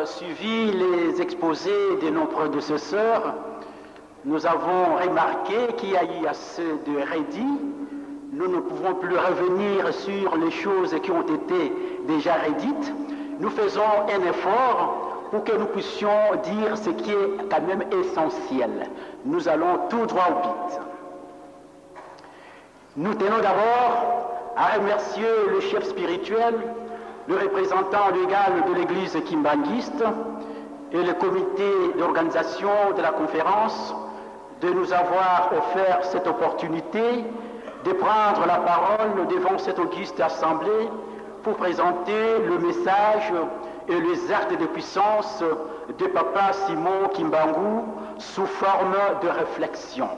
suivi les exposés de nos prédécesseurs, nous avons remarqué qu'il y a eu assez de redits. Nous ne pouvons plus revenir sur les choses qui ont été déjà redites. Nous faisons un effort pour que nous puissions dire ce qui est quand même essentiel. Nous allons tout droit au but. Nous tenons d'abord à remercier le chef spirituel, le représentant légal de l'église kimbanguiste et le comité d'organisation de la conférence de nous avoir offert cette opportunité de prendre la parole devant cette auguste assemblée pour présenter le message et les actes de puissance de Papa Simon Kimbangu sous forme de réflexion.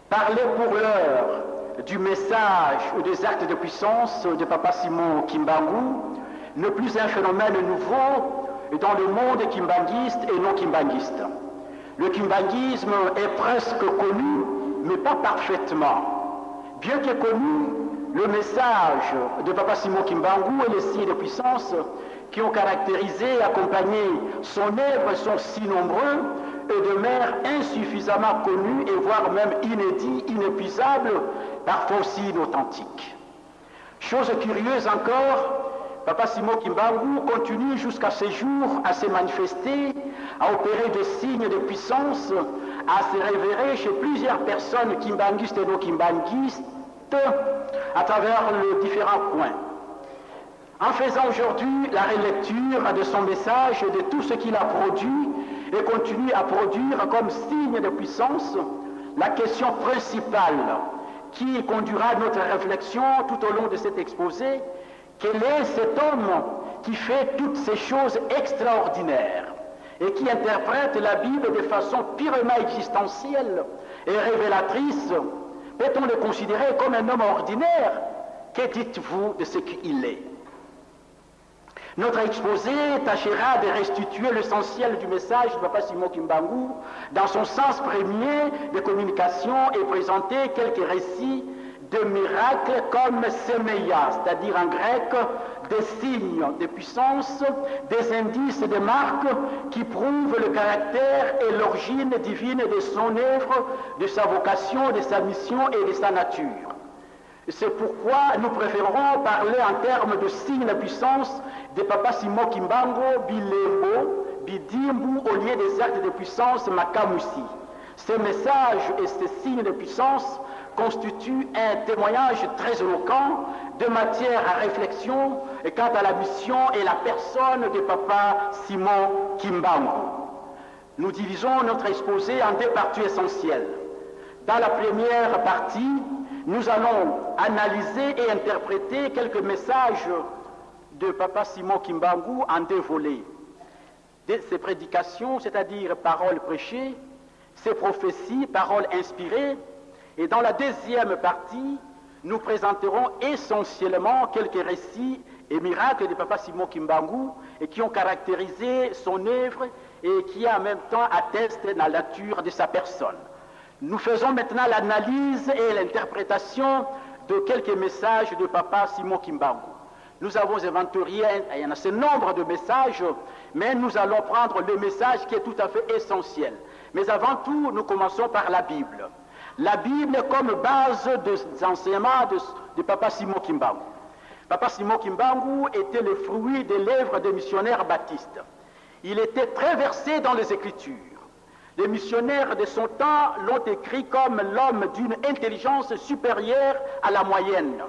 Parler pour l'heure du message ou des actes de puissance de Papa Simon Kimbangu n'est plus un phénomène nouveau dans le monde kimbanguiste et non kimbanguiste. Le kimbanguisme est presque connu, mais pas parfaitement. Bien que connu, le message de Papa Simon Kimbangu et les signes de puissance qui ont caractérisé et accompagné son œuvre sont si nombreux et demeurent insuffisamment connus et voire même inédits, inépuisables, parfois aussi inauthentiques. Chose curieuse encore, Papa Simon Kimbangu continue jusqu'à ce jour à se manifester, à opérer des signes de puissance, à se révéler chez plusieurs personnes kimbanguistes et non kimbanguistes à travers les différents coins. En faisant aujourd'hui la relecture de son message et de tout ce qu'il a produit et continue à produire comme signe de puissance, la question principale qui conduira notre réflexion tout au long de cet exposé, quel est cet homme qui fait toutes ces choses extraordinaires et qui interprète la Bible de façon purement existentielle et révélatrice? Peut-on le considérer comme un homme ordinaire? Que dites-vous de ce qu'il est? Notre exposé tâchera de restituer l'essentiel du message de Papa Simon Kimbangu dans son sens premier de communication et présenter quelques récits de miracles comme semeia, c'est-à-dire en grec des signes de puissance, des indices, des marques qui prouvent le caractère et l'origine divine de son œuvre, de sa vocation, de sa mission et de sa nature. C'est pourquoi nous préférons parler en termes de signes de puissance de Papa Simon Kimbangu, Bilembo, Bidimbu, au lieu des actes de puissance Makamusi. Ces messages et ces signes de puissance constituent un témoignage très éloquent de matière à réflexion quant à la mission et la personne de Papa Simon Kimbangu. Nous divisons notre exposé en deux parties essentielles. Dans la première partie, nous allons analyser et interpréter quelques messages de Papa Simon Kimbangu en deux volets. Ses prédications, c'est-à-dire paroles prêchées, ses prophéties, paroles inspirées, et dans la deuxième partie, nous présenterons essentiellement quelques récits et miracles de Papa Simon Kimbangu et qui ont caractérisé son œuvre et qui en même temps attestent la nature de sa personne. Nous faisons maintenant l'analyse et l'interprétation de quelques messages de Papa Simon Kimbangu. Nous avons inventorié un assez nombre de messages, mais nous allons prendre le message qui est tout à fait essentiel. Mais avant tout, nous commençons par la Bible. La Bible comme base des enseignements de Papa Simon Kimbangu. Papa Simon Kimbangu était le fruit de l'œuvre des missionnaires baptistes. Il était très versé dans les Écritures. Les missionnaires de son temps l'ont écrit comme l'homme d'une intelligence supérieure à la moyenne,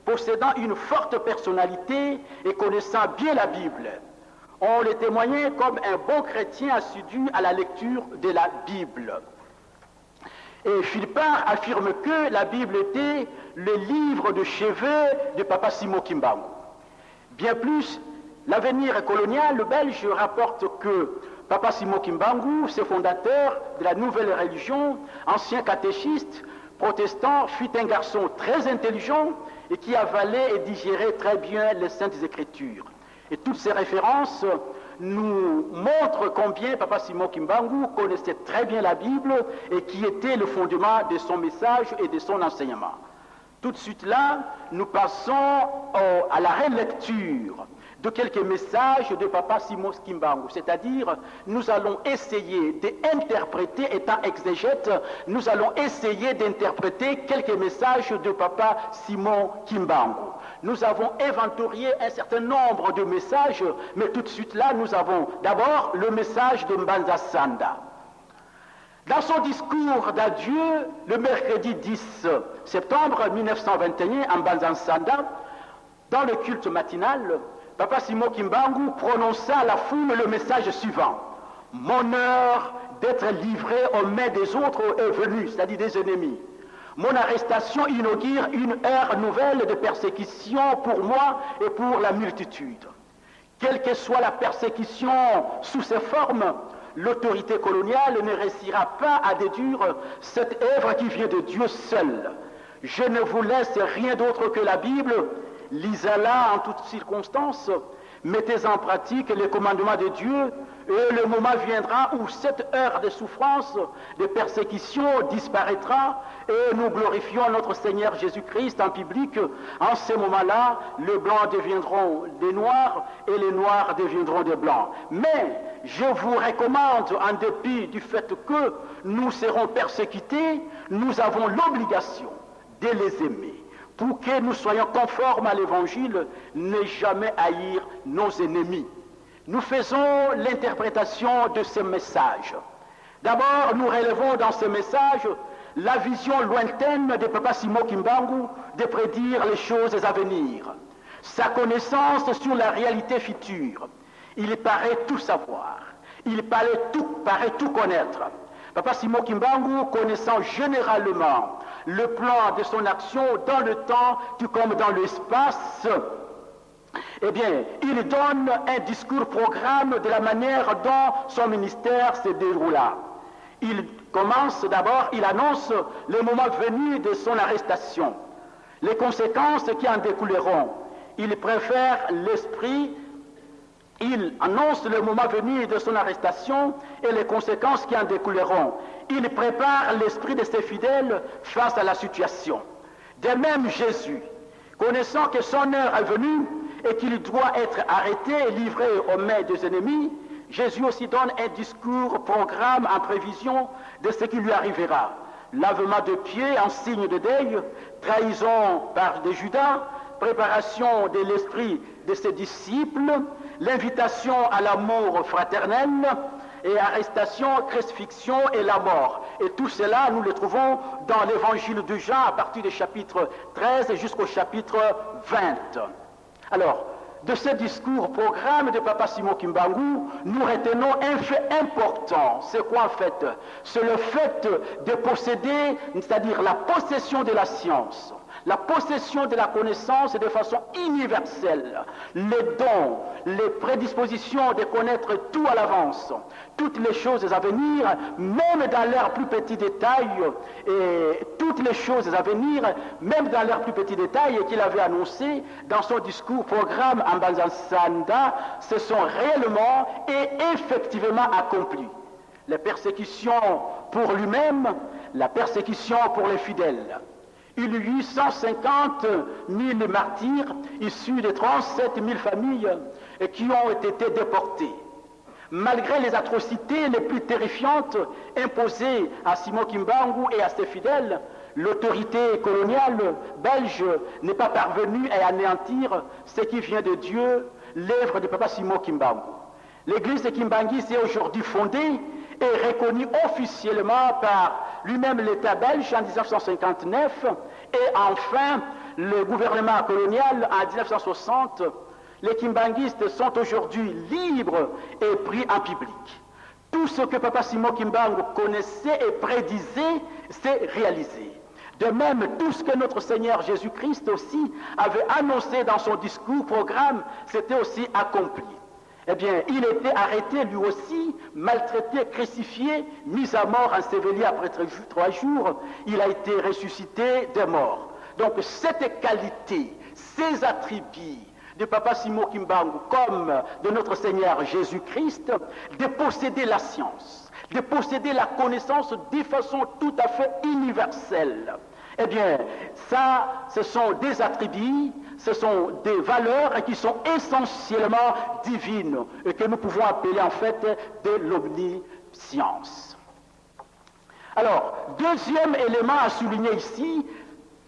possédant une forte personnalité et connaissant bien la Bible. On le témoignait comme un bon chrétien assidu à la lecture de la Bible. Et Philippard affirme que la Bible était le livre de chevet de Papa Simon Kimbangu. Bien plus, l'avenir colonial, le Belge, rapporte que Papa Simon Kimbangu, ce fondateur de la nouvelle religion, ancien catéchiste, protestant, fut un garçon très intelligent et qui avalait et digérait très bien les Saintes Écritures. Et toutes ces références nous montrent combien Papa Simon Kimbangu connaissait très bien la Bible et qui était le fondement de son message et de son enseignement. Tout de suite là, nous passons à la relecture de quelques messages de Papa Simon Kimbangu, c'est-à-dire nous allons essayer d'interpréter, étant exégète, nous allons essayer d'interpréter quelques messages de Papa Simon Kimbangu. Nous avons inventorié un certain nombre de messages, mais tout de suite là, nous avons d'abord le message de Mbanza Sanda. Dans son discours d'adieu, le mercredi 10 septembre 1921, à Mbanza Sanda, dans le culte matinal, Papa Simon Kimbangu prononça à la foule le message suivant. « Mon heure d'être livré aux mains des autres est venue, c'est-à-dire des ennemis. Mon arrestation inaugure une ère nouvelle de persécution pour moi et pour la multitude. Quelle que soit la persécution sous ses formes, l'autorité coloniale ne réussira pas à déduire cette œuvre qui vient de Dieu seul. Je ne vous laisse rien d'autre que la Bible. Lisez-la en toutes circonstances, mettez en pratique les commandements de Dieu, et le moment viendra où cette heure de souffrance, de persécution disparaîtra, et nous glorifions notre Seigneur Jésus-Christ en public. En ce moment-là, les blancs deviendront des noirs, et les noirs deviendront des blancs. Mais je vous recommande, en dépit du fait que nous serons persécutés, nous avons l'obligation de les aimer. Pour que nous soyons conformes à l'Évangile, ne jamais haïr nos ennemis. Nous faisons l'interprétation de ce message. D'abord, nous relevons dans ce message la vision lointaine de Papa Simon Kimbangu de prédire les choses à venir, sa connaissance sur la réalité future. Il paraît tout savoir, il paraît tout connaître. Papa Simon Kimbangu, connaissant généralement le plan de son action dans le temps tout comme dans l'espace, eh bien, il donne un discours-programme de la manière dont son ministère se déroula. Il commence d'abord, il annonce le moment venu de son arrestation, les conséquences qui en découleront. Il préfère l'esprit. Il annonce le moment venu de son arrestation et les conséquences qui en découleront. Il prépare l'esprit de ses fidèles face à la situation. De même, Jésus, connaissant que son heure est venue et qu'il doit être arrêté et livré aux mains des ennemis, Jésus aussi donne un discours, programme en prévision de ce qui lui arrivera. Lavement de pieds en signe de deuil, trahison par des Judas, préparation de l'esprit de ses disciples, l'invitation à l'amour fraternel et arrestation, crucifixion et la mort. Et tout cela, nous le trouvons dans l'évangile de Jean à partir du chapitre 13 jusqu'au chapitre 20. Alors, de ce discours, programme de Papa Simon Kimbangu, nous retenons un fait important. C'est quoi en fait? C'est le fait de posséder, c'est-à-dire la possession de la science, la possession de la connaissance de façon universelle, les dons, les prédispositions de connaître tout à l'avance, toutes les choses à venir, même dans leurs plus petits détails, et toutes les choses à venir, même dans leurs plus petits détails, qu'il avait annoncé dans son discours programme en Mbanza Sanda, se sont réellement et effectivement accomplies. Les persécutions pour lui-même, la persécution pour les fidèles. Il y eut 150 000 martyrs issus de 37 000 familles qui ont été déportés. Malgré les atrocités les plus terrifiantes imposées à Simon Kimbangu et à ses fidèles, l'autorité coloniale belge n'est pas parvenue à anéantir ce qui vient de Dieu, l'œuvre de Papa Simon Kimbangu. L'église de Kimbanguiste est aujourd'hui fondée et reconnue officiellement par lui-même l'État belge en 1959 et enfin le gouvernement colonial en 1960. Les Kimbanguistes sont aujourd'hui libres et pris en public. Tout ce que Papa Simon Kimbangu connaissait et prédisait s'est réalisé. De même, tout ce que notre Seigneur Jésus-Christ aussi avait annoncé dans son discours, programme, s'était aussi accompli. Eh bien, il était arrêté lui aussi, maltraité, crucifié, mis à mort, enseveli après 3 jours. Il a été ressuscité des morts. Donc, cette qualité, ces attributs de Papa Simon Kimbangu comme de notre Seigneur Jésus-Christ, de posséder la science, de posséder la connaissance de façon tout à fait universelle, Eh bien, ça, ce sont des attributs, ce sont des valeurs qui sont essentiellement divines et que nous pouvons appeler en fait de l'omniscience. Alors, deuxième élément à souligner ici,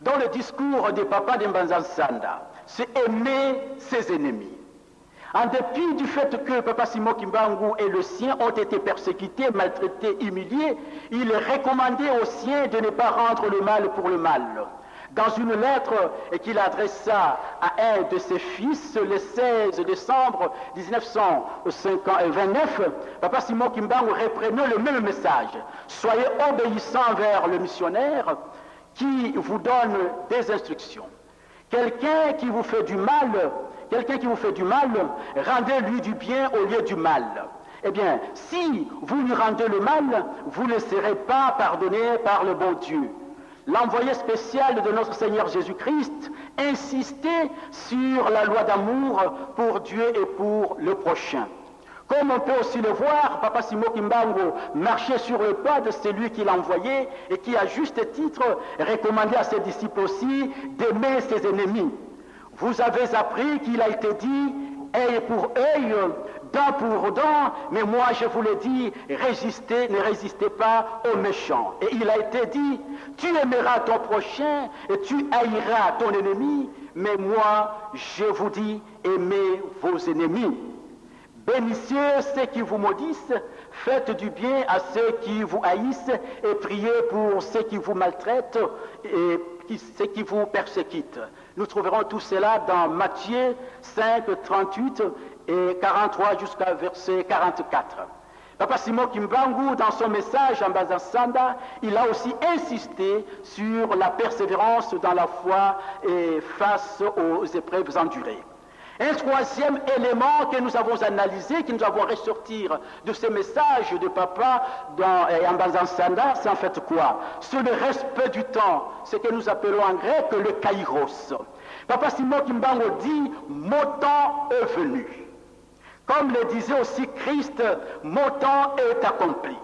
dans le discours du papa de Mbanza Nsanda, c'est aimer ses ennemis. En dépit du fait que Papa Simon Kimbangu et le sien ont été persécutés, maltraités, humiliés, il recommandait aux siens de ne pas rendre le mal pour le mal. Dans une lettre qu'il adressa à un de ses fils le 16 décembre 1929, Papa Simon Kimbangu reprenait le même message. Soyez obéissants envers le missionnaire qui vous donne des instructions. Quelqu'un qui vous fait du mal, rendez-lui du bien au lieu du mal. Eh bien, si vous lui rendez le mal, vous ne serez pas pardonné par le bon Dieu. L'envoyé spécial de notre Seigneur Jésus-Christ insistait sur la loi d'amour pour Dieu et pour le prochain. Comme on peut aussi le voir, Papa Simon Kimbangu marchait sur le pas de celui qui l'envoyait et qui, à juste titre, recommandait à ses disciples aussi d'aimer ses ennemis. Vous avez appris qu'il a été dit « œil pour œil, dent pour dent », mais moi je vous l'ai dit, ne résistez pas aux méchants. Et il a été dit « tu aimeras ton prochain et tu haïras ton ennemi, mais moi je vous dis, aimez vos ennemis. Bénissez ceux qui vous maudissent, faites du bien à ceux qui vous haïssent et priez pour ceux qui vous maltraitent et ceux qui vous persécutent. » Nous trouverons tout cela dans Matthieu 5, 38 et 43 jusqu'à verset 44. Papa Simon Kimbangu, dans son message en Mbanza Nsanda, il a aussi insisté sur la persévérance dans la foi et face aux épreuves endurées. Un troisième élément que nous avons analysé, que nous avons ressortir de ce message de papa en Mbanza Nsanda, c'est en fait quoi? C'est le respect du temps, ce que nous appelons en grec le kairos. Papa Simon Kimbangu dit « mon temps est venu ». Comme le disait aussi Christ, « mon temps est accompli ».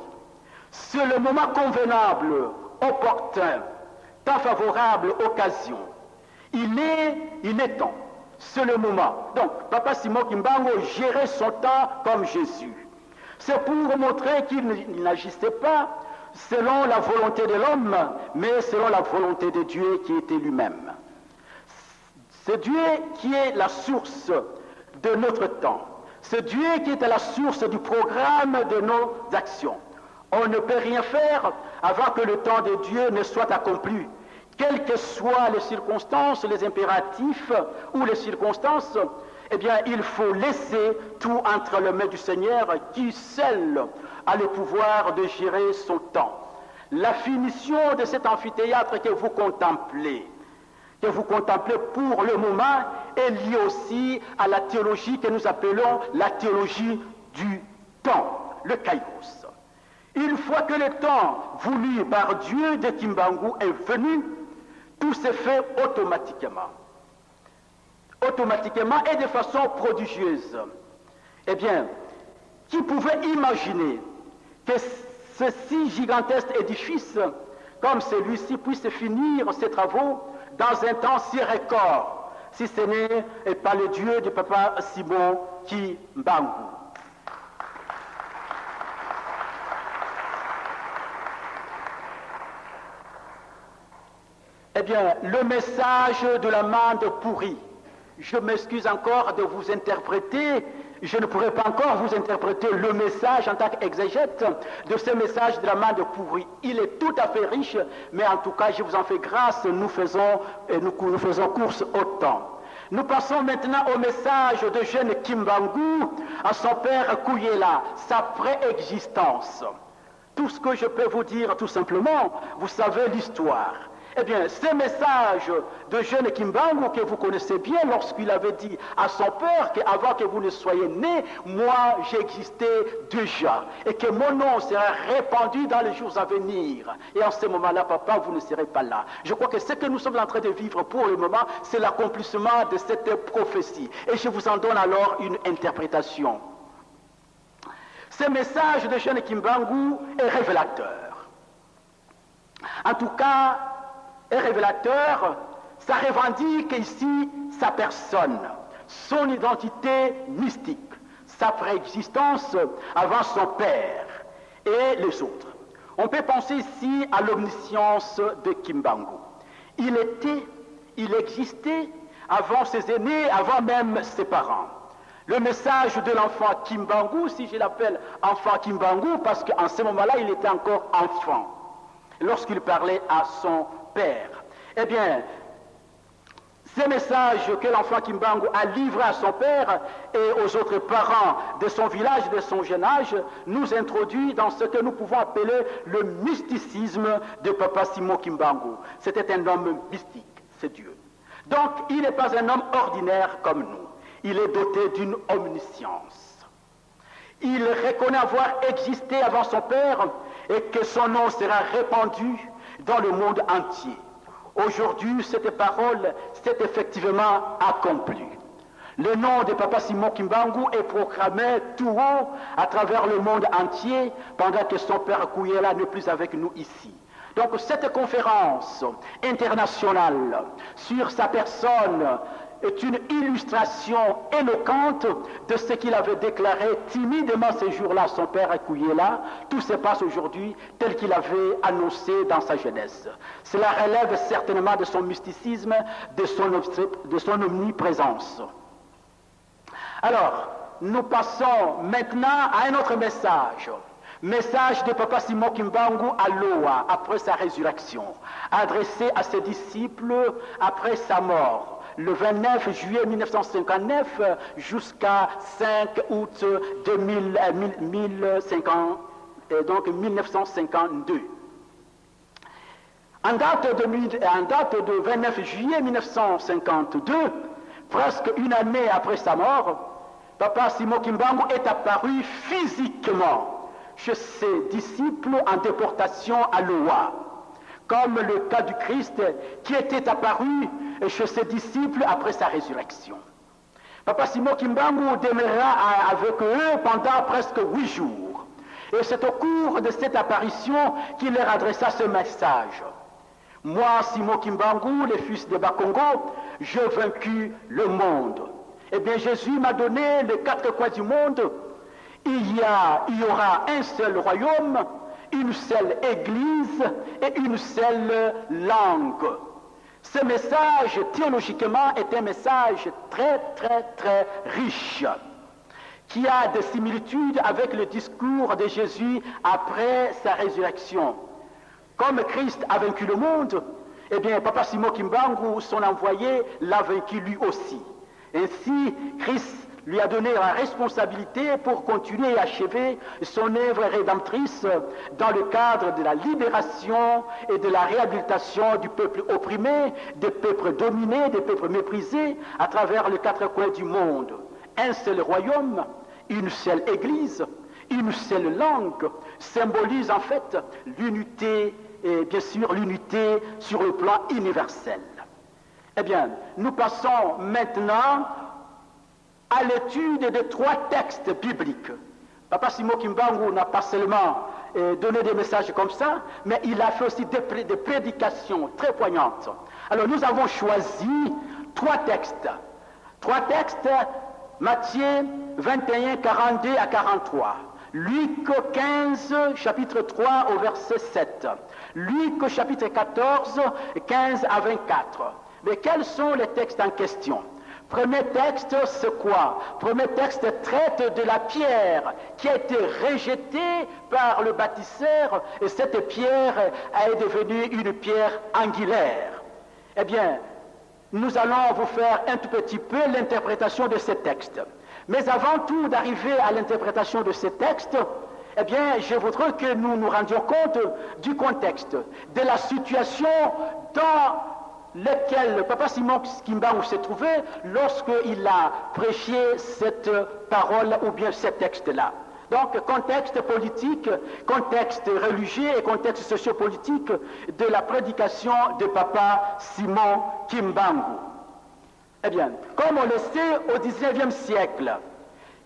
C'est le moment convenable, opportun, temps favorable, occasion. Il est temps. C'est le moment. Donc, Papa Simon Kimbangu gérait son temps comme Jésus. C'est pour montrer qu'il n'agissait pas selon la volonté de l'homme, mais selon la volonté de Dieu qui était lui-même. C'est Dieu qui est la source de notre temps. C'est Dieu qui est à la source du programme de nos actions. On ne peut rien faire avant que le temps de Dieu ne soit accompli. Quelles que soient les circonstances, les impératifs ou les circonstances, eh bien, il faut laisser tout entre les mains du Seigneur qui seul a le pouvoir de gérer son temps. La finition de cet amphithéâtre que vous contemplez pour le moment est liée aussi à la théologie que nous appelons la théologie du temps, le kairos. Une fois que le temps voulu par Dieu de Kimbangu est venu, tout s'est fait automatiquement et de façon prodigieuse. Eh bien, qui pouvait imaginer que ce si gigantesque édifice, comme celui-ci, puisse finir ses travaux dans un temps si record, si ce n'est pas le Dieu de Papa Simon Kimbangu. Eh bien, le message de l'amande pourrie. Je m'excuse encore de vous interpréter, je ne pourrais pas encore vous interpréter le message en tant qu'exégète de ce message de l'amande pourrie. Il est tout à fait riche, mais en tout cas, je vous en fais grâce, nous faisons course au temps. Nous passons maintenant au message de jeune Kimbangu à son père Kuyela, sa préexistence. Tout ce que je peux vous dire, tout simplement, vous savez l'histoire. Eh bien, ce message de jeune Kimbangu que vous connaissez bien lorsqu'il avait dit à son père qu'avant que vous ne soyez né, moi j'existais déjà et que mon nom sera répandu dans les jours à venir. Et en ce moment-là, papa, vous ne serez pas là. Je crois que ce que nous sommes en train de vivre pour le moment, c'est l'accomplissement de cette prophétie. Et je vous en donne alors une interprétation. Ce message de jeune Kimbangu est révélateur. En tout cas, est révélateur, ça revendique ici sa personne, son identité mystique, sa préexistence avant son Père et les autres. On peut penser ici à l'omniscience de Kimbangu. Il était, il existait avant ses aînés, avant même ses parents. Le message de l'enfant Kimbangu, si je l'appelle enfant Kimbangu, parce qu'en ce moment-là, il était encore enfant, lorsqu'il parlait à son père. Eh bien, ce message que l'enfant Kimbangu a livré à son père et aux autres parents de son village, de son jeune âge, nous introduit dans ce que nous pouvons appeler le mysticisme de Papa Simon Kimbangu. C'était un homme mystique, c'est Dieu. Donc, il n'est pas un homme ordinaire comme nous. Il est doté d'une omniscience. Il reconnaît avoir existé avant son père et que son nom sera répandu dans le monde entier. Aujourd'hui, cette parole s'est effectivement accomplie. Le nom de Papa Simon Kimbangu est proclamé tout haut à travers le monde entier pendant que son père Kouyela n'est plus avec nous ici. Donc cette conférence internationale sur sa personne est une illustration éloquente de ce qu'il avait déclaré timidement ces jours-là à son père Kouyela. Tout se passe aujourd'hui tel qu'il avait annoncé dans sa jeunesse. Cela relève certainement de son mysticisme, de son omniprésence. Alors, nous passons maintenant à un autre message. Message de Papa Simon Kimbangu à Loa, après sa résurrection, adressé à ses disciples après sa mort, le 29 juillet 1959 jusqu'à 5 août 1952. En date de 29 juillet 1952, presque une année après sa mort, Papa Simon Kimbangu est apparu physiquement chez ses disciples en déportation à Loa, comme le cas du Christ qui était apparu chez ses disciples après sa résurrection. Papa Simon Kimbangu demeura avec eux pendant presque 8 jours. Et c'est au cours de cette apparition qu'il leur adressa ce message. Moi, Simon Kimbangu, le fils de Bakongo, j'ai vaincu le monde. Eh bien, Jésus m'a donné les 4 coins du monde. Il y aura un seul royaume, une seule église et une seule langue. Ce message, théologiquement, est un message très, très, très riche, qui a des similitudes avec le discours de Jésus après sa résurrection. Comme Christ a vaincu le monde, eh bien, Papa Simon Kimbangu, son envoyé, l'a vaincu lui aussi. Ainsi, Christ lui a donné la responsabilité pour continuer et achever son œuvre rédemptrice dans le cadre de la libération et de la réhabilitation du peuple opprimé, des peuples dominés, des peuples méprisés à travers les 4 coins du monde. Un seul royaume, une seule église, une seule langue symbolise en fait l'unité, et bien sûr l'unité sur le plan universel. Eh bien, nous passons maintenant à l'étude de 3 textes bibliques. Papa Simon Kimbangu n'a pas seulement donné des messages comme ça, mais il a fait aussi des prédications très poignantes. Alors nous avons choisi 3 textes. 3 textes, Matthieu 21, 42 à 43. Luc 15, chapitre 3 au verset 7. Luc chapitre 14, 15 à 24. Mais quels sont les textes en question? Premier texte, c'est quoi? Premier texte traite de la pierre qui a été rejetée par le bâtisseur et cette pierre est devenue une pierre angulaire. Eh bien, nous allons vous faire un tout petit peu l'interprétation de ce texte. Mais avant tout d'arriver à l'interprétation de ce texte, eh bien, je voudrais que nous nous rendions compte du contexte, de la situation dans lequel Papa Simon Kimbangu s'est trouvé lorsqu'il a prêché cette parole ou bien ce texte-là. Donc, contexte politique, contexte religieux et contexte sociopolitique de la prédication de Papa Simon Kimbangu. Eh bien, comme on le sait, au XIXe siècle,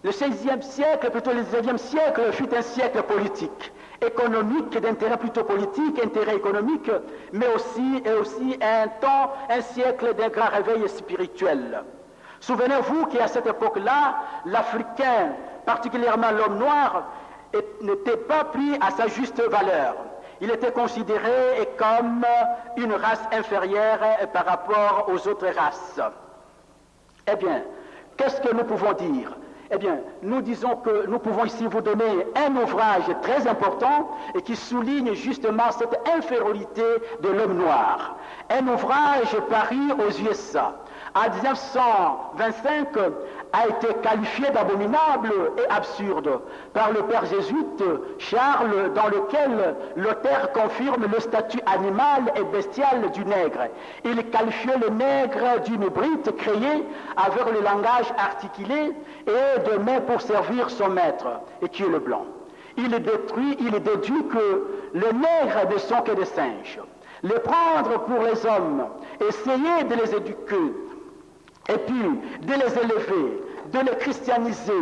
Le XVIe siècle, plutôt le XIXe siècle, fut un siècle politique, économique, d'intérêt plutôt politique, intérêt économique, mais aussi un siècle d'un grand réveil spirituel. Souvenez-vous qu'à cette époque-là, l'Africain, particulièrement l'homme noir, n'était pas pris à sa juste valeur. Il était considéré comme une race inférieure par rapport aux autres races. Eh bien, qu'est-ce que nous pouvons dire? Eh bien, nous disons que nous pouvons ici vous donner un ouvrage très important et qui souligne justement cette infériorité de l'homme noir. Un ouvrage paru aux USA en 1925 a été qualifié d'abominable et absurde par le père jésuite Charles, dans lequel l'auteur confirme le statut animal et bestial du nègre. Il qualifiait le nègre d'une brute créée avec le langage articulé et de main pour servir son maître, et qui est le blanc. Il déduit que les nègres ne sont que des singes. Les prendre pour les hommes, essayer de les éduquer, et puis de les élever, de les christianiser,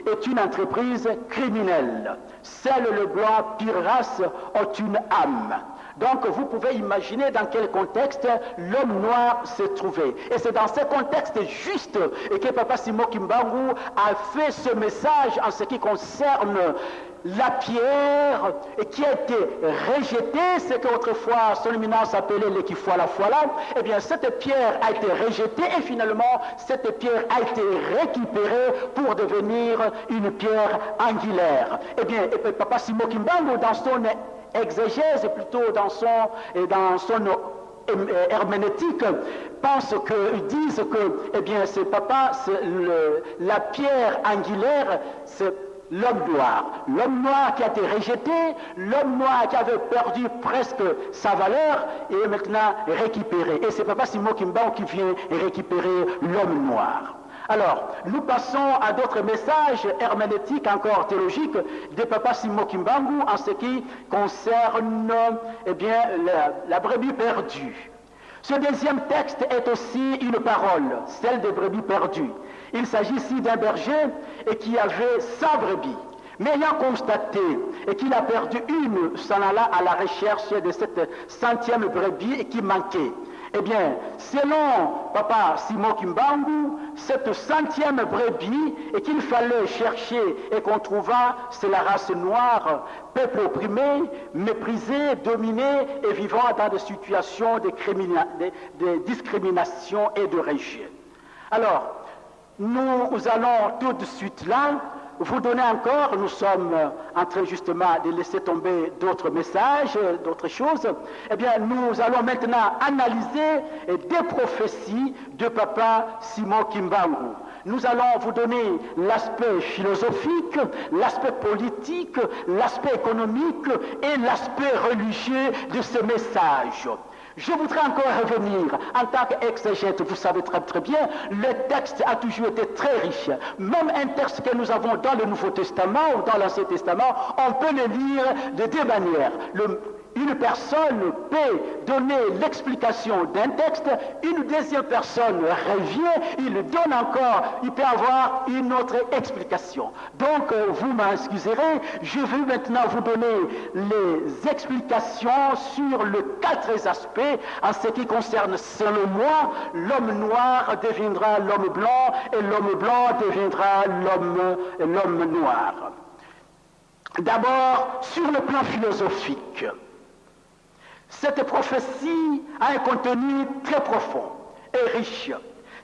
est une entreprise criminelle. Seuls les blancs, pire race, ont une âme. Donc vous pouvez imaginer dans quel contexte l'homme noir se trouvait. Et c'est dans ce contexte juste que Papa Simon Kimbangu a fait ce message en ce qui concerne la pierre qui a été rejetée, ce qu'autrefois son éminence appelait l'équifoila. Eh bien, cette pierre a été rejetée et finalement, cette pierre a été récupérée pour devenir une pierre angulaire. Eh bien, et Papa Simon Kimbangu, dans son exégèse, plutôt dans son herméneutique, disent que, eh bien, c'est la pierre angulaire, c'est l'homme noir. L'homme noir qui a été rejeté, l'homme noir qui avait perdu presque sa valeur, est maintenant récupéré. Et c'est Papa Simon Kimbangu qui vient récupérer l'homme noir. Alors, nous passons à d'autres messages herméneutiques, encore théologiques, de Papa Simon Kimbangu en ce qui concerne eh bien, la brebis perdue. Ce deuxième texte est aussi une parole, celle des brebis perdues. Il s'agit ici d'un berger et qui avait 100 brebis. Mais ayant constaté qu'il a perdu une, s'en alla à la recherche de cette 100e brebis qui manquait. Eh bien, selon Papa Simon Kimbangu, cette 100e brebis et qu'il fallait chercher et qu'on trouva, c'est la race noire, peuple opprimé, méprisé, dominé et vivant dans des situations de discrimination et de rejet. Alors, nous allons tout de suite là vous donner encore, nous sommes en train justement de laisser tomber d'autres messages, d'autres choses. Eh bien, nous allons maintenant analyser des prophéties de Papa Simon Kimbangu. Nous allons vous donner l'aspect philosophique, l'aspect politique, l'aspect économique et l'aspect religieux de ce message. Je voudrais encore revenir, en tant qu'exégète, vous savez très très bien, le texte a toujours été très riche. Même un texte que nous avons dans le Nouveau Testament ou dans l'Ancien Testament, on peut le lire de deux manières. Une personne peut donner l'explication d'un texte, une deuxième personne revient, il donne encore, il peut avoir une autre explication. Donc, vous m'excuserez, je vais maintenant vous donner les explications sur les 4 aspects en ce qui concerne, selon moi, l'homme noir deviendra l'homme blanc et l'homme blanc deviendra l'homme noir. D'abord, sur le plan philosophique, cette prophétie a un contenu très profond et riche.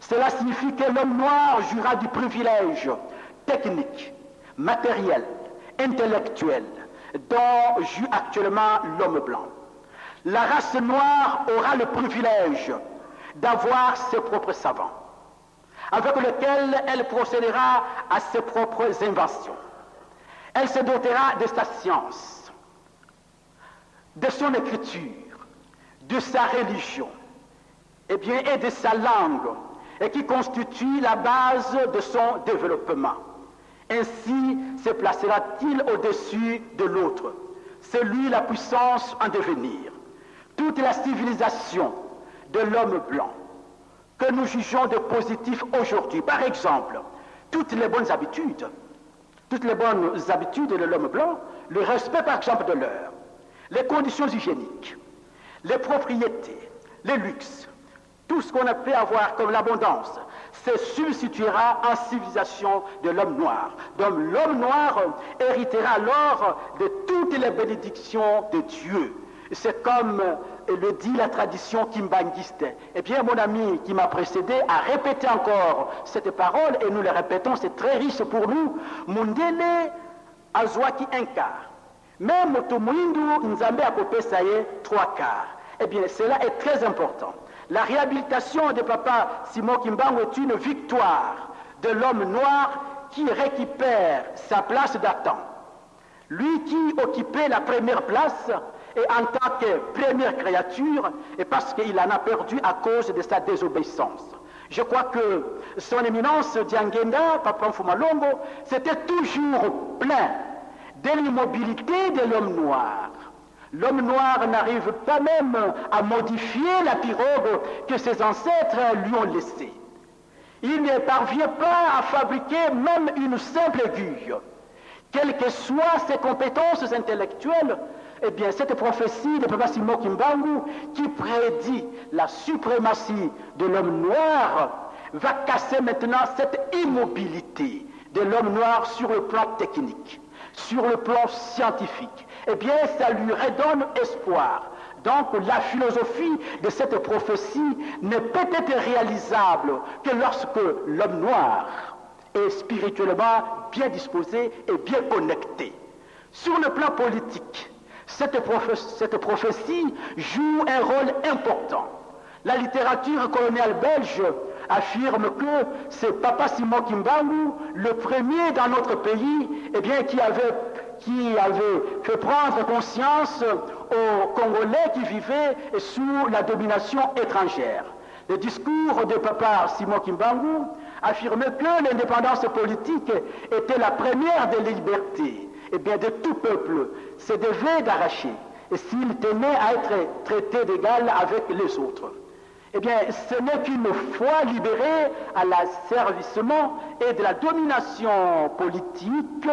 Cela signifie que l'homme noir jouira du privilège technique, matériel, intellectuel dont joue actuellement l'homme blanc. La race noire aura le privilège d'avoir ses propres savants, avec lesquels elle procédera à ses propres inventions. Elle se dotera de sa science, de son écriture, de sa religion, et de sa langue, et qui constitue la base de son développement. Ainsi se placera-t-il au-dessus de l'autre. C'est lui la puissance en devenir. Toute la civilisation de l'homme blanc que nous jugeons de positif aujourd'hui, par exemple, toutes les bonnes habitudes, toutes les bonnes habitudes de l'homme blanc, le respect par exemple de l'heure, les conditions hygiéniques, les propriétés, les luxes, tout ce qu'on a pu avoir comme l'abondance, se substituera en civilisation de l'homme noir. Donc l'homme noir héritera alors de toutes les bénédictions de Dieu. C'est comme le dit la tradition kimbanguiste. Eh bien, mon ami qui m'a précédé a répété encore cette parole, et nous le répétons, c'est très riche pour nous. Mundele azwaki un quart. Même Tomuindu Nzambe Akopesaye 3 quarts. Eh bien, cela est très important. La réhabilitation de Papa Simon Kimbangu est une victoire de l'homme noir qui récupère sa place d'Adam. Lui qui occupait la première place, et en tant que première créature, et parce qu'il en a perdu à cause de sa désobéissance. Je crois que son éminence Diangenda, Papa Mfumalongo, c'était toujours plein de l'immobilité de l'homme noir. L'homme noir n'arrive pas même à modifier la pirogue que ses ancêtres lui ont laissée. Il ne parvient pas à fabriquer même une simple aiguille. Quelles que soient ses compétences intellectuelles, eh bien, cette prophétie de Papa Simon Kimbangu, qui prédit la suprématie de l'homme noir, va casser maintenant cette immobilité de l'homme noir sur le plan technique, sur le plan scientifique. Eh bien, ça lui redonne espoir. Donc, la philosophie de cette prophétie ne peut être réalisable que lorsque l'homme noir est spirituellement bien disposé et bien connecté. Sur le plan politique, cette prophétie joue un rôle important. La littérature coloniale belge affirme que c'est Papa Simon Kimbangu, le premier dans notre pays, eh bien, qui avait fait prendre conscience aux Congolais qui vivaient sous la domination étrangère. Le discours de Papa Simon Kimbangu affirmait que l'indépendance politique était la première des libertés. Eh bien, de tout peuple se devait d'arracher, et s'il tenait à être traité d'égal avec les autres. Eh bien, ce n'est qu'une fois libéré à l'asservissement et de la domination politique,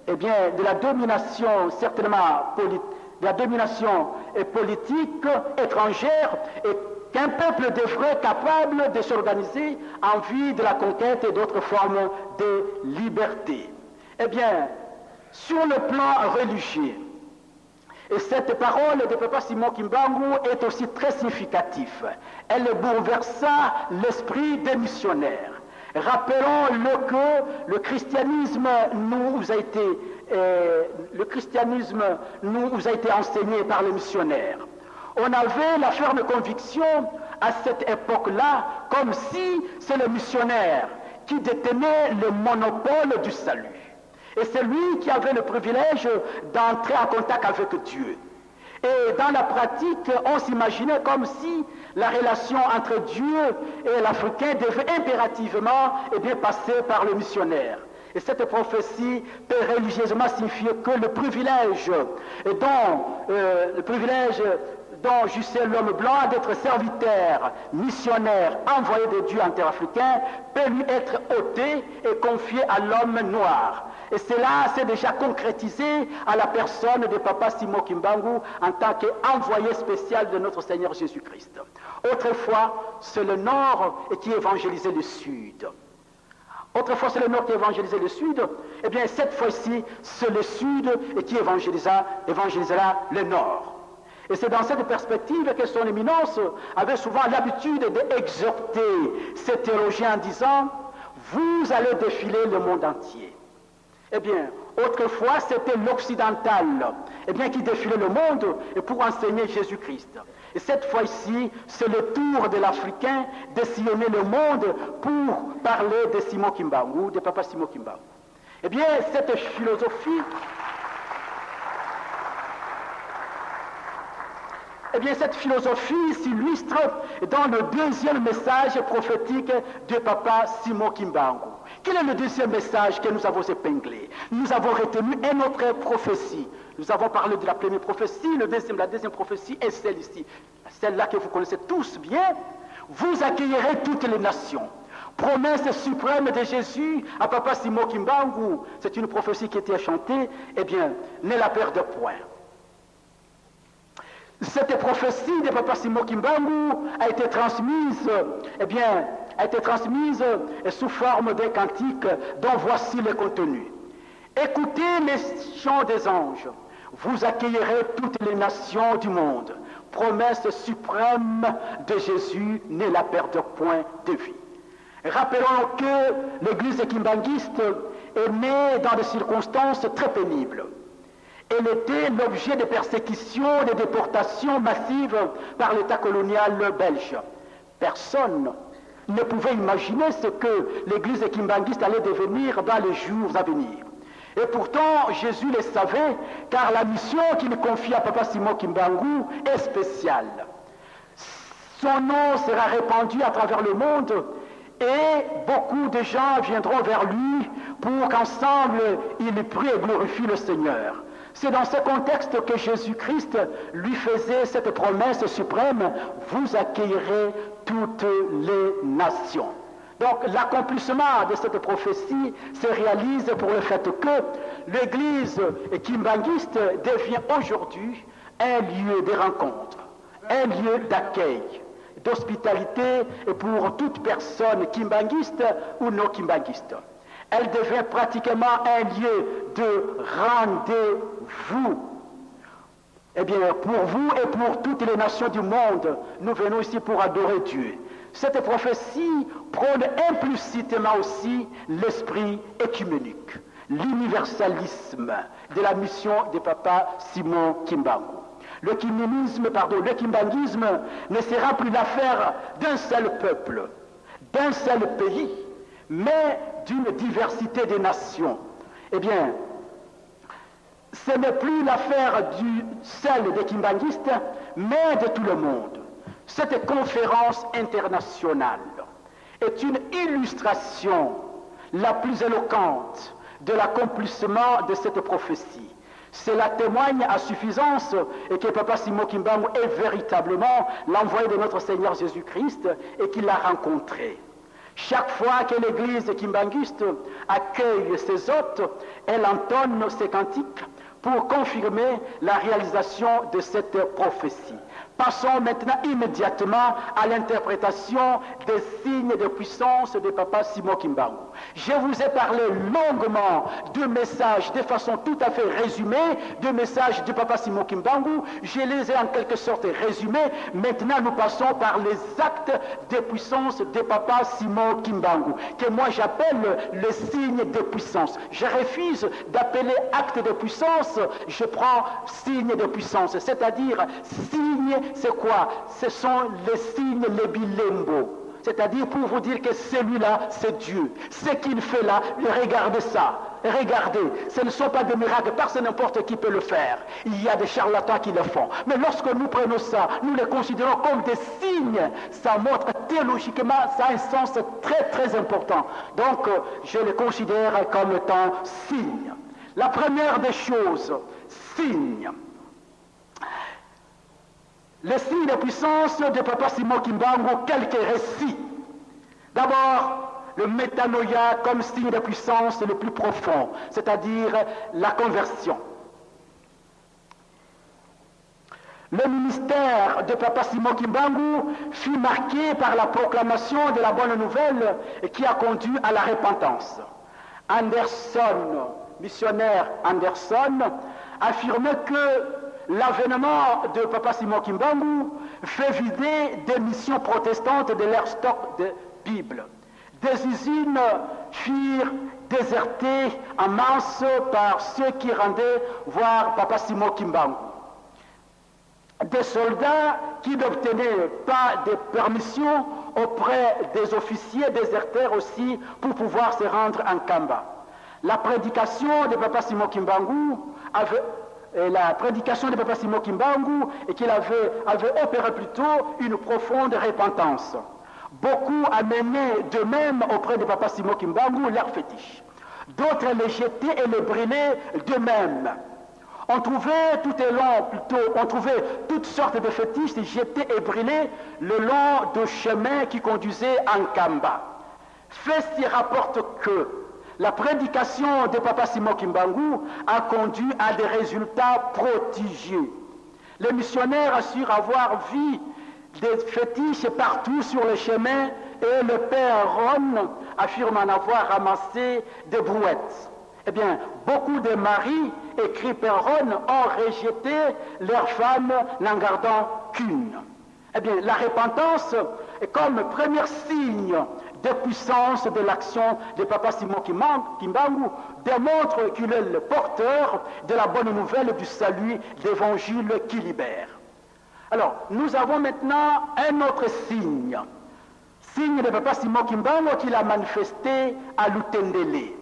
eh bien, de la domination certainement de la domination politique étrangère, et qu'un peuple devrait capable de s'organiser en vue de la conquête et d'autres formes de liberté. Eh bien, sur le plan religieux, et cette parole de Papa Simon Kimbangu est aussi très significative. Elle bouleversa l'esprit des missionnaires. Rappelons-le que le christianisme nous a été enseigné par les missionnaires. On avait la ferme conviction à cette époque-là, comme si c'est le missionnaire qui détenait le monopole du salut. Et c'est lui qui avait le privilège d'entrer en contact avec Dieu. Et dans la pratique, on s'imaginait comme si la relation entre Dieu et l'Africain devait impérativement passer par le missionnaire. Et cette prophétie peut religieusement signifier que le privilège dont jouissait l'homme blanc d'être serviteur, missionnaire, envoyé de Dieu en terre africaine, peut lui être ôté et confié à l'homme noir. Et cela s'est déjà concrétisé à la personne de Papa Simon Kimbangu en tant qu'envoyé spécial de notre Seigneur Jésus-Christ. Autrefois, c'est le Nord qui évangélisait le Sud. Autrefois, c'est le Nord qui évangélisait le Sud. Eh bien, cette fois-ci, c'est le Sud qui évangélisera le Nord. Et c'est dans cette perspective que son éminence avait souvent l'habitude d'exhorter ses théologiens en disant « Vous allez défiler le monde entier ». Eh bien, autrefois, c'était l'occidental qui défilait le monde pour enseigner Jésus-Christ. Et cette fois-ci, c'est le tour de l'Africain de sillonner le monde pour parler de Simon Kimbangu, de Papa Simon Kimbangu. Eh bien, cette philosophie s'illustre dans le deuxième message prophétique de Papa Simon Kimbangu. Quel est le deuxième message que nous avons épinglé? Nous avons retenu une autre prophétie. Nous avons parlé de la première prophétie, la deuxième prophétie est celle-ci. Celle-là que vous connaissez tous bien. Vous accueillerez toutes les nations. Promesse suprême de Jésus à Papa Simon Kimbangu, c'est une prophétie qui était chantée, eh bien, ne la perdez point. Cette prophétie de Papa Simon Kimbangu a été transmise, sous forme d'un cantique dont voici le contenu. Écoutez les chants des anges, vous accueillerez toutes les nations du monde. Promesse suprême de Jésus, ne la perdez point de vue. Rappelons que l'église kimbanguiste est née dans des circonstances très pénibles. Elle était l'objet de persécutions et de déportations massives par l'État colonial belge. Personne ne pouvait imaginer ce que l'église kimbanguiste allait devenir dans les jours à venir. Et pourtant, Jésus le savait, car la mission qu'il confie à Papa Simon Kimbangu est spéciale. Son nom sera répandu à travers le monde et beaucoup de gens viendront vers lui pour qu'ensemble, ils prient et glorifient le Seigneur. C'est dans ce contexte que Jésus-Christ lui faisait cette promesse suprême, vous accueillerez toutes les nations. Donc l'accomplissement de cette prophétie se réalise pour le fait que l'église kimbanguiste devient aujourd'hui un lieu de rencontre, un lieu d'accueil, d'hospitalité pour toute personne kimbanguiste ou non kimbanguiste. Elle devient pratiquement un lieu de rendez-vous. Eh bien, pour vous et pour toutes les nations du monde, nous venons ici pour adorer Dieu. Cette prophétie prône implicitement aussi l'esprit écuménique, l'universalisme de la mission de Papa Simon Kimbangu. Le kimbanguisme ne sera plus l'affaire d'un seul peuple, d'un seul pays, mais d'une diversité de nations. Eh bien, ce n'est plus l'affaire seule des kimbanguistes, mais de tout le monde. Cette conférence internationale est une illustration la plus éloquente de l'accomplissement de cette prophétie. Cela témoigne à suffisance et que Papa Simon Kimbangu est véritablement l'envoyé de notre Seigneur Jésus-Christ et qu'il l'a rencontré. Chaque fois que l'église kimbanguiste accueille ses hôtes, elle entonne ses cantiques pour confirmer la réalisation de cette prophétie. Passons maintenant immédiatement à l'interprétation des signes de puissance de Papa Simon Kimbangu. Je vous ai parlé longuement du message, de façon tout à fait résumée, du message de Papa Simon Kimbangu. Je les ai en quelque sorte résumés. Maintenant, nous passons par les actes de puissance de Papa Simon Kimbangu, que moi j'appelle les signes de puissance. Je refuse d'appeler actes de puissance, je prends signes de puissance, c'est-à-dire signes. C'est quoi? Ce sont les signes, les bilembo. C'est-à-dire pour vous dire que celui-là, c'est Dieu. Ce qu'il fait là, regardez ça. Regardez, ce ne sont pas des miracles, personne n'importe qui peut le faire. Il y a des charlatans qui le font. Mais lorsque nous prenons ça, nous les considérons comme des signes. Ça montre théologiquement, ça a un sens très très important. Donc, je les considère comme étant signes. La première des choses, signes. Les signes de puissance de Papa Simon Kimbangu, quelques récits. D'abord, le métanoïa comme signe de puissance le plus profond, c'est-à-dire la conversion. Le ministère de Papa Simon Kimbangu fut marqué par la proclamation de la bonne nouvelle qui a conduit à la repentance. Anderson, missionnaire Anderson, affirmait que l'avènement de Papa Simon Kimbangu fait vider des missions protestantes de leur stock de Bible. Des usines furent désertées en masse par ceux qui rendaient voir Papa Simon Kimbangu. Des soldats qui n'obtenaient pas de permission auprès des officiers désertèrent aussi pour pouvoir se rendre en Kamba. La prédication de Papa Simon Kimbangu et qu'il avait opéré plutôt une profonde repentance. Beaucoup amenaient de même auprès de Papa Simon Kimbangu leurs fétiches. D'autres les jetaient et les brûlaient d'eux-mêmes. On trouvait toutes sortes de fétiches jetés et brûlés le long de chemins qui conduisaient en Kamba. Festi rapporte que la prédication de Papa Simon Kimbangu a conduit à des résultats prodigieux. Les missionnaires assurent avoir vu des fétiches partout sur le chemin et le père Ron affirme en avoir ramassé des brouettes. Eh bien, beaucoup de maris, écrit Père Ron, ont rejeté leur femme n'en gardant qu'une. Eh bien, la repentance est comme premier signe de puissance de l'action de Papa Simon Kimbangu, démontre qu'il est le porteur de la bonne nouvelle du salut, l'évangile qui libère. Alors, nous avons maintenant un autre signe de Papa Simon Kimbangu qu'il a manifesté à Lutendele.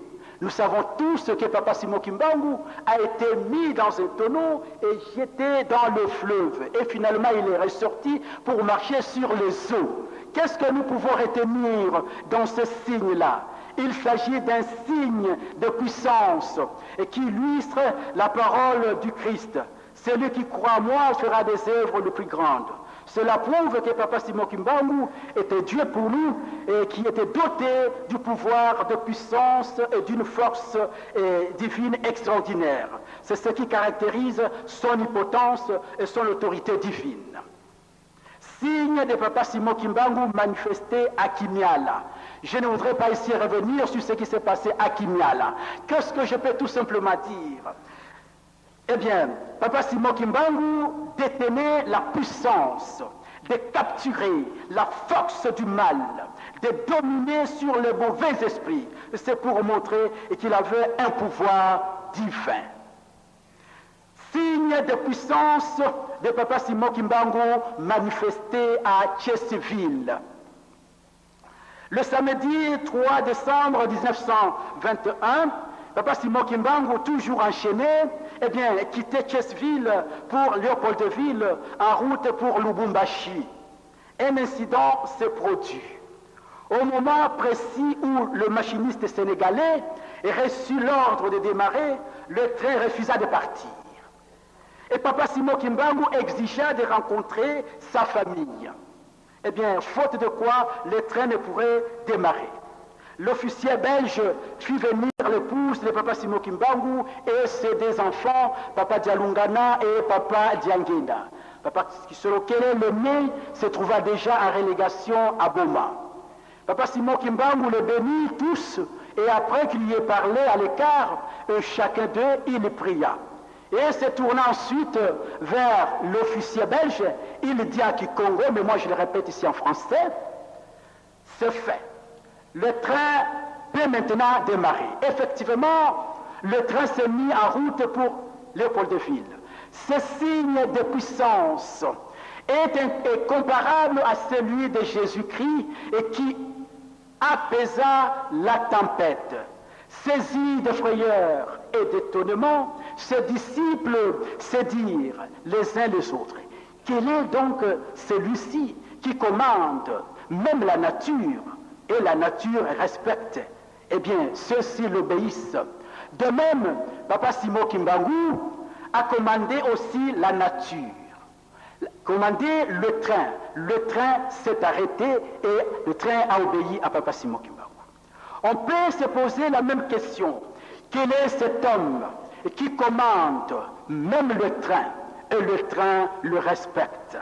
Nous savons tous que Papa Simon Kimbangu a été mis dans un tonneau et jeté dans le fleuve. Et finalement, il est ressorti pour marcher sur les eaux. Qu'est-ce que nous pouvons retenir dans ce signe-là? Il s'agit d'un signe de puissance et qui illustre la parole du Christ. Celui qui croit en moi fera des œuvres les plus grandes. Cela prouve que Papa Simon Kimbangu était Dieu pour nous et qui était doté du pouvoir, de puissance et d'une force divine extraordinaire. C'est ce qui caractérise son impotence et son autorité divine. Signe de Papa Simon Kimbangu manifesté à Kimiala. Je ne voudrais pas ici revenir sur ce qui s'est passé à Kimiala. Qu'est-ce que je peux tout simplement dire? Eh bien, Papa Simon Kimbangu détenait la puissance de capturer la force du mal, de dominer sur les mauvais esprits. C'est pour montrer qu'il avait un pouvoir divin. Signe de puissance de Papa Simon Kimbangu manifesté à Tchesseville. Le samedi 3 décembre 1921, Papa Simon Kimbangu, toujours enchaîné, eh bien, quittait Tchesseville pour Léopoldville en route pour Lubumbashi. Un incident s'est produit. Au moment précis où le machiniste sénégalais a reçu l'ordre de démarrer, le train refusa de partir. Et Papa Simon Kimbangu exigea de rencontrer sa famille. Eh bien, faute de quoi, le train ne pourrait démarrer. L'officier belge fit venir l'épouse de Papa Simon Kimbangu et ses deux enfants, Papa Dialungana et Papa Diangena. Papa, selon lequel l'aîné se trouva déjà en relégation à Boma. Papa Simon Kimbangu les bénit tous et après qu'il y ait parlé à l'écart, chacun d'eux, il pria. Et se tournant ensuite vers l'officier belge, il dit à Kikongo, mais moi je le répète ici en français, c'est fait. Le train peut maintenant démarrer. Effectivement, le train s'est mis en route pour Léopoldville. Ce signe de puissance est comparable à celui de Jésus-Christ et qui apaisa la tempête. Saisis de frayeur et d'étonnement, ses disciples se dirent les uns les autres, quel est donc celui-ci qui commande même la nature et la nature respecte? Eh bien, ceux-ci l'obéissent. De même, Papa Simon Kimbangu a commandé aussi la nature, commandé le train. Le train s'est arrêté et le train a obéi à Papa Simon Kimbangu. On peut se poser la même question. Quel est cet homme qui commande même le train et le train le respecte?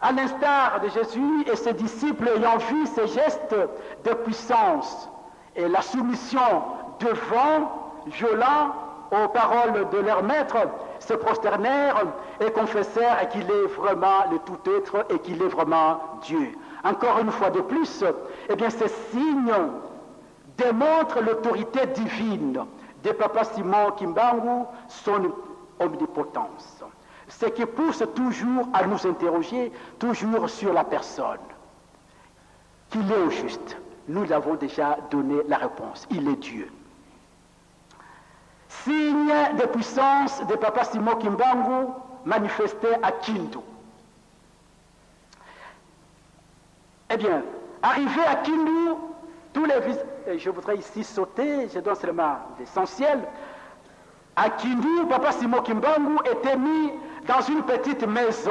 À l'instar de Jésus et ses disciples ayant vu ces gestes de puissance et la soumission devant, violent aux paroles de leur maître, se prosternèrent et confessèrent qu'il est vraiment le tout-être et qu'il est vraiment Dieu. Encore une fois de plus, eh bien, ces signes démontrent l'autorité divine de Papa Simon Kimbangu, son omnipotence. Ce qui pousse toujours à nous interroger, toujours sur la personne. Qu'il est au juste. Nous avons déjà donné la réponse. Il est Dieu. Signe de puissance de Papa Simon Kimbangu manifesté à Kindu. Eh bien, arrivé à Kindu, tous les je voudrais ici sauter, je donne seulement l'essentiel. À Kindu, Papa Simon Kimbangu était mis dans une petite maison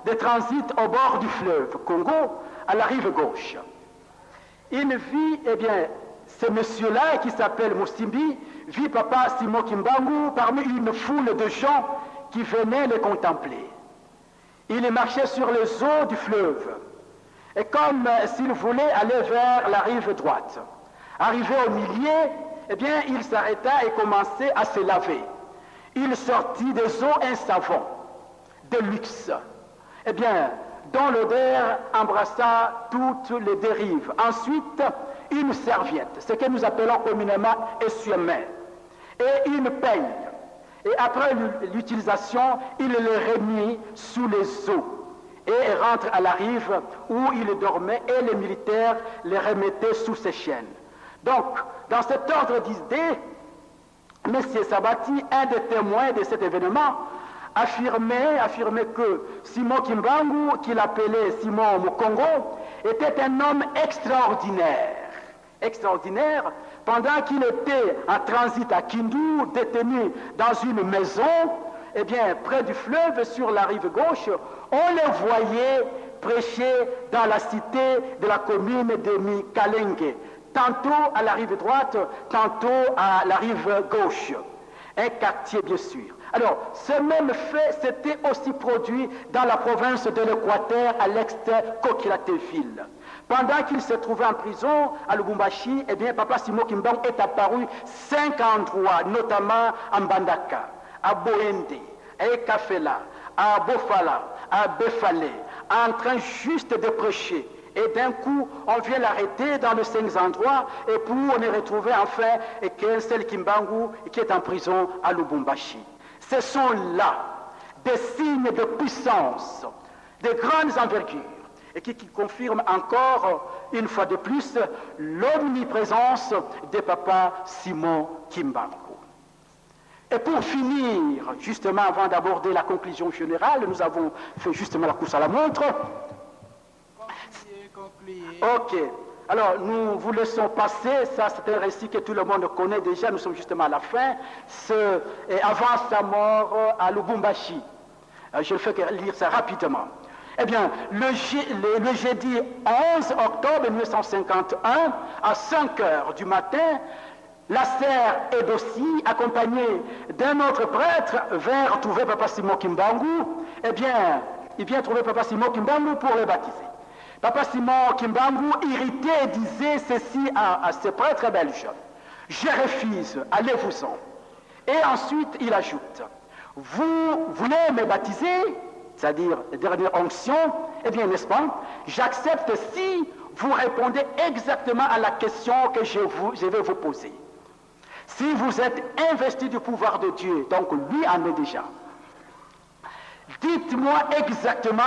de transit au bord du fleuve Congo, à la rive gauche. Il vit, eh bien, ce monsieur-là qui s'appelle Musimbi, vit Papa Simon Kimbangu parmi une foule de gens qui venaient le contempler. Il marchait sur les eaux du fleuve, et comme s'il voulait aller vers la rive droite. Arrivé au milieu, eh bien, il s'arrêta et commençait à se laver. Il sortit des eaux un savon de luxe, eh bien, dont l'odeur embrassa toutes les dérives. Ensuite, une serviette, ce que nous appelons communément essuie-main, et une peigne. Et après l'utilisation, il le remit sous les eaux et rentre à la rive où il dormait et les militaires les remettaient sous ses chaînes. Donc, dans cet ordre d'idées, M. Sabati, un des témoins de cet événement, affirmait que Simon Kimbangu, qu'il appelait Simon Mukongo, était un homme extraordinaire. Extraordinaire, pendant qu'il était en transit à Kindu, détenu dans une maison, eh bien, près du fleuve, sur la rive gauche, on le voyait prêcher dans la cité de la commune de Mikalenge, tantôt à la rive droite, tantôt à la rive gauche. Un quartier, bien sûr. Alors, ce même fait s'était aussi produit dans la province de l'Équateur, à l'est Kokilateville. Pendant qu'il se trouvait en prison à Lubumbashi, eh bien, Papa Simon Kimbangu est apparu 5 endroits, notamment à Mbandaka, à Boende, à Ekafela, à Bofala, à Befale, en train juste de prêcher. Et d'un coup, on vient l'arrêter dans les 5 endroits, et pour on est retrouvé enfin qu'un seul Kimbangu qui est en prison à Lubumbashi. Ce sont là des signes de puissance, de grandes envergures, et qui confirment encore, une fois de plus, l'omniprésence de Papa Simon Kimbangu. Et pour finir, justement, avant d'aborder la conclusion générale, nous avons fait justement la course à la montre. Ok. Alors, nous vous laissons passer. Ça, c'est un récit que tout le monde connaît déjà. Nous sommes justement à la fin. Et avant sa mort à Lubumbashi. Je le fais lire ça rapidement. Eh bien, le jeudi 11 octobre 1951, à 5 heures du matin, la sœur Edossi, accompagnée d'un autre prêtre, vint trouver Papa Simon Kimbangu. Eh bien, il vient trouver Papa Simon Kimbangu pour le baptiser. Papa Simon Kimbangu, irrité, disait ceci à ce prêtre belge: « Je refuse, allez-vous-en. » Et ensuite, il ajoute: « Vous voulez me baptiser, c'est-à-dire la dernière onction, eh bien, n'est-ce pas, j'accepte si vous répondez exactement à la question que je vais vous poser. Si vous êtes investi du pouvoir de Dieu, donc lui en est déjà, dites-moi exactement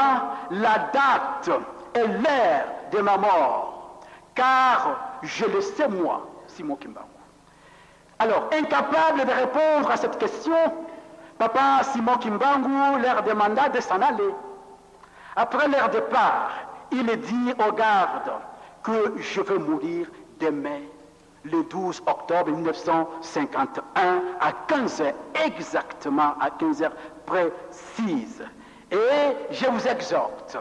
la date et l'heure de ma mort, car je le sais moi, Simon Kimbangu. » Alors, incapable de répondre à cette question, Papa Simon Kimbangu leur demanda de s'en aller. Après leur départ, il dit aux gardes que je vais mourir demain, le 12 octobre 1951, à 15h, exactement à 15h précises. Et je vous exhorte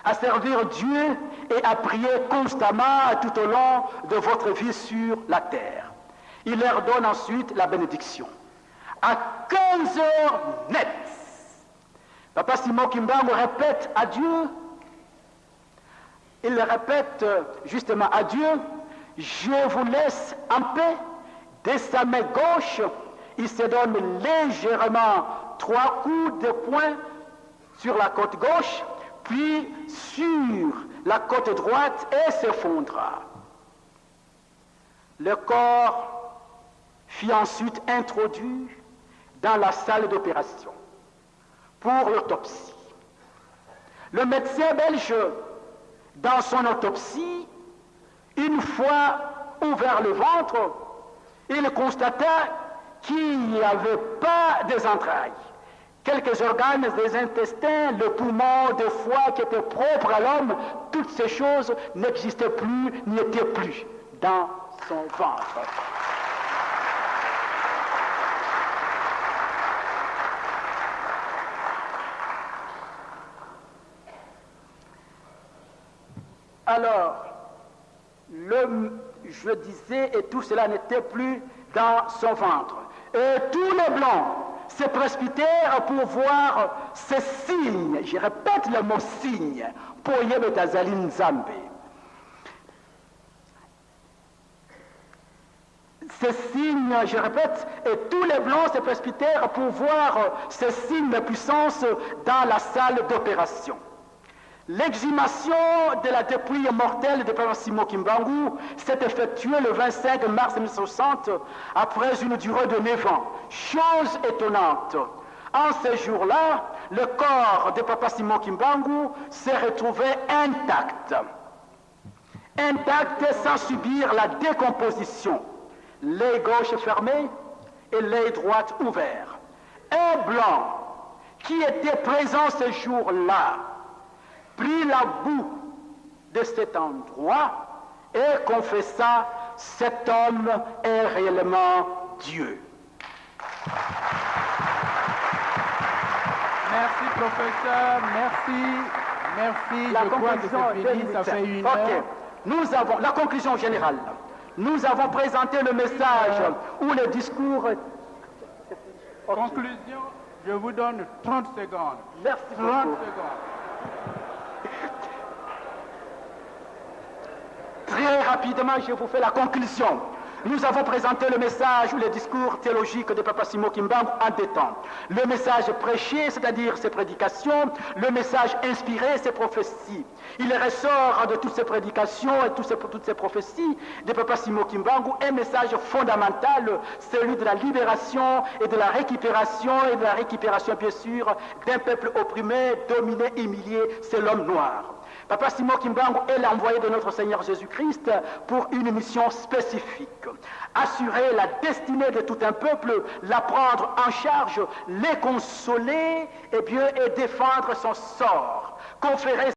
à servir Dieu et à prier constamment tout au long de votre vie sur la terre. Il leur donne ensuite la bénédiction. À 15 heures net, Papa Simon Kimbangu répète à Dieu, il répète justement à Dieu: je vous laisse en paix. De sa main gauche, il se donne légèrement 3 coups de poing sur la côte gauche, puis sur la côte droite, et s'effondra. Le corps fut ensuite introduit dans la salle d'opération pour l'autopsie. Le médecin belge, dans son autopsie, une fois ouvert le ventre, il constata qu'il n'y avait pas des entrailles. Quelques organes des intestins, le poumon, le foie qui étaient propres à l'homme, toutes ces choses n'existaient plus, n'y étaient plus dans son ventre. Alors, je disais, et tout cela n'était plus dans son ventre. Et tous les blancs se précipitèrent pour voir ces signes. Je répète le mot signe. Poye betazali nzambe. Ces signes, je répète, et tous les blancs se précipitèrent pour voir ces signes de puissance dans la salle d'opération. L'exhumation de la dépouille mortelle de Papa Simon Kimbangu s'est effectuée le 25 mars 1960 après une durée de 9 ans. Chose étonnante, en ce jour-là, le corps de Papa Simon Kimbangu s'est retrouvé intact. Intact sans subir la décomposition. L'œil gauche fermé et l'œil droit ouvert. Un blanc qui était présent ce jour-là prit la boue de cet endroit et confessa: cet homme est réellement Dieu. Merci professeur, merci. La Je crois que conclusion c'est fini, ça fait une heure. Nous avons la conclusion générale. Nous avons présenté le message ou le discours. Conclusion, je vous donne 30 secondes. Merci 30 beaucoup. secondes. Très rapidement, je vous fais la conclusion. Nous avons présenté le message ou le discours théologique de Papa Simon Kimbangu en deux temps. Le message prêché, c'est-à-dire ses prédications, le message inspiré, ses prophéties. Il ressort de toutes ces prédications et toutes ces prophéties de Papa Simon Kimbangu un message fondamental, celui de la libération et de la récupération, bien sûr, d'un peuple opprimé, dominé, humilié, c'est l'homme noir. Papa Simon Kimbangu est l'envoyé de notre Seigneur Jésus-Christ pour une mission spécifique. Assurer la destinée de tout un peuple, la prendre en charge, les consoler et défendre son sort. Conférer